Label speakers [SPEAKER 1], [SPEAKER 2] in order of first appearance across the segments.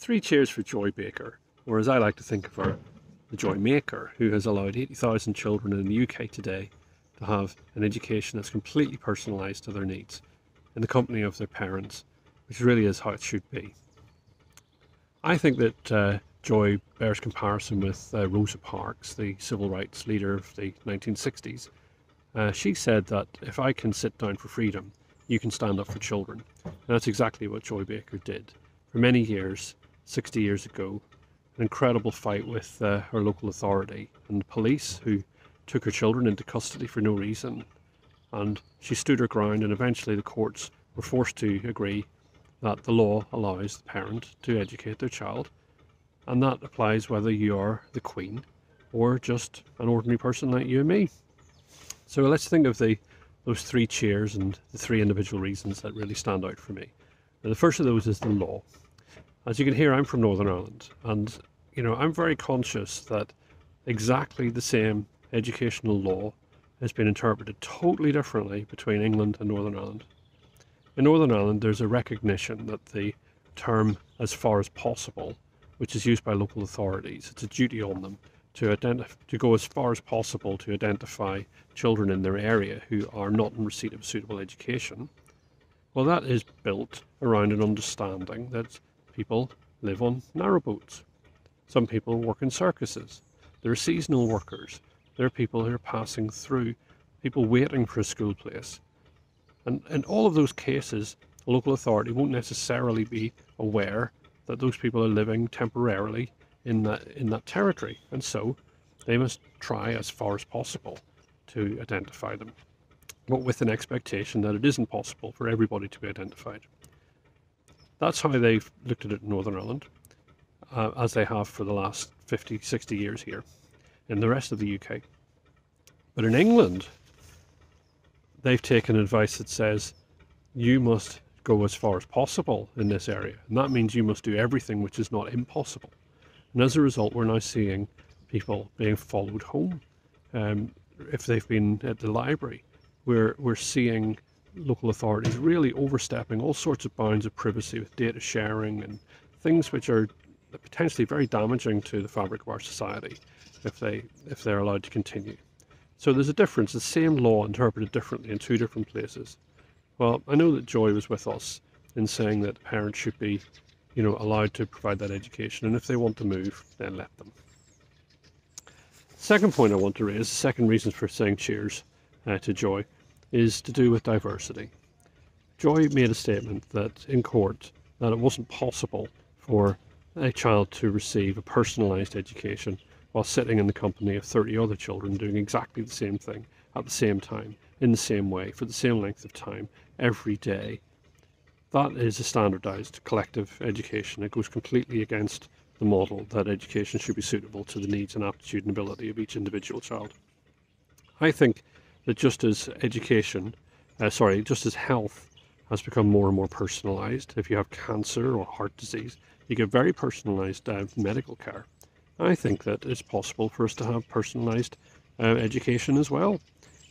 [SPEAKER 1] Three cheers for Joy Baker, or as I like to think of her, the Joy Maker, who has allowed 80,000 children in the UK today to have an education that's completely personalised to their needs in the company of their parents, which really is how it should be. I think that Joy bears comparison with Rosa Parks, the civil rights leader of the 1960s. She said that if I can sit down for freedom, you can stand up for children. And that's exactly what Joy Baker did. For many years, 60 years ago, an incredible fight with her local authority and police who took her children into custody for no reason. And she stood her ground, and eventually the courts were forced to agree that the law allows the parent to educate their child. And that applies whether you are the Queen or just an ordinary person like you and me. So let's think of those three cheers and the three individual reasons that really stand out for me. Now, the first of those is the law. As you can hear, I'm from Northern Ireland, and I'm very conscious that exactly the same educational law has been interpreted totally differently between England and Northern Ireland. In Northern Ireland, there's a recognition that the term "as far as possible," which is used by local authorities, it's a duty on them to go as far as possible to identify children in their area who are not in receipt of suitable education. Well, that is built around an understanding that people live on narrowboats. Some people work in circuses. There are seasonal workers. There are people who are passing through, people waiting for a school place. And in all of those cases, a local authority won't necessarily be aware that those people are living temporarily in that territory. And so they must try as far as possible to identify them, but with an expectation that it isn't possible for everybody to be identified. That's how they've looked at it in Northern Ireland, as they have for the last 50, 60 years here in the rest of the UK. But in England, they've taken advice that says you must go as far as possible in this area. And that means you must do everything which is not impossible. And as a result, we're now seeing people being followed home. If they've been at the library, we're seeing local authorities really overstepping all sorts of bounds of privacy with data sharing and things which are potentially very damaging to the fabric of our society if they're allowed to continue. So there's a difference, the same law interpreted differently in two different places. Well, I know that Joy was with us in saying that parents should be, allowed to provide that education, and if they want to move, then let them. Second point I want to raise, the second reason for saying cheers to Joy, is to do with diversity. Joy made a statement that in court that it wasn't possible for a child to receive a personalised education while sitting in the company of 30 other children doing exactly the same thing at the same time, in the same way, for the same length of time, every day. That is a standardised collective education. It goes completely against the model that education should be suitable to the needs and aptitude and ability of each individual child. I think that just as health has become more and more personalised, if you have cancer or heart disease, you get very personalised medical care. I think that it's possible for us to have personalised education as well.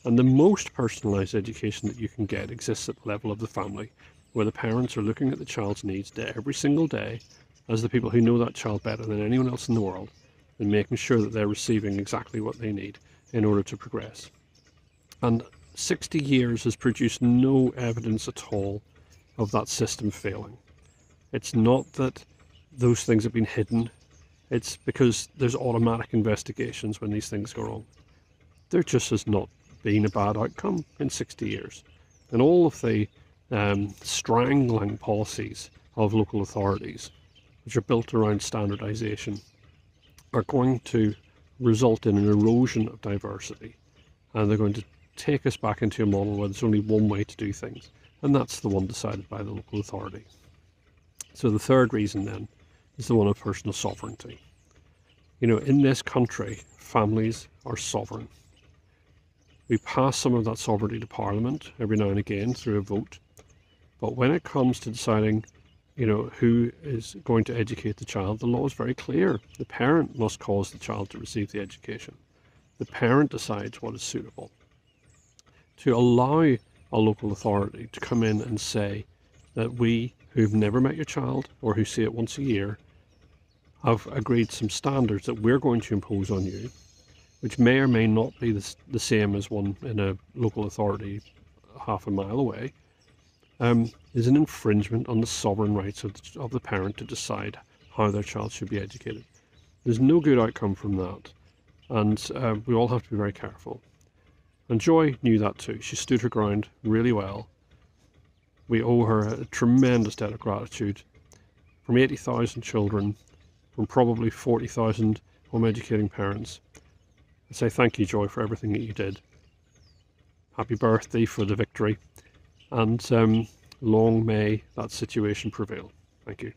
[SPEAKER 1] And the most personalised education that you can get exists at the level of the family, where the parents are looking at the child's needs every single day as the people who know that child better than anyone else in the world, and making sure that they're receiving exactly what they need in order to progress. And 60 years has produced no evidence at all of that system failing. It's not that those things have been hidden. It's because there's automatic investigations when these things go wrong. There just has not been a bad outcome in 60 years. And all of the strangling policies of local authorities, which are built around standardisation, are going to result in an erosion of diversity. And they're going to take us back into a model where there's only one way to do things, and that's the one decided by the local authority. So the third reason then is the one of personal sovereignty. In this country, families are sovereign. We pass some of that sovereignty to Parliament every now and again through a vote, but when it comes to deciding who is going to educate the child, the law is very clear. The parent must cause the child to receive the education. The parent decides what is suitable. To allow a local authority to come in and say that we, who've never met your child or who see it once a year, have agreed some standards that we're going to impose on you, which may or may not be the same as one in a local authority half a mile away, is an infringement on the sovereign rights of the parent to decide how their child should be educated. There's no good outcome from that, and we all have to be very careful. And Joy knew that too. She stood her ground really well. We owe her a tremendous debt of gratitude from 80,000 children, from probably 40,000 home educating parents. I say thank you, Joy, for everything that you did. Happy birthday for the victory, and long may that situation prevail. Thank you.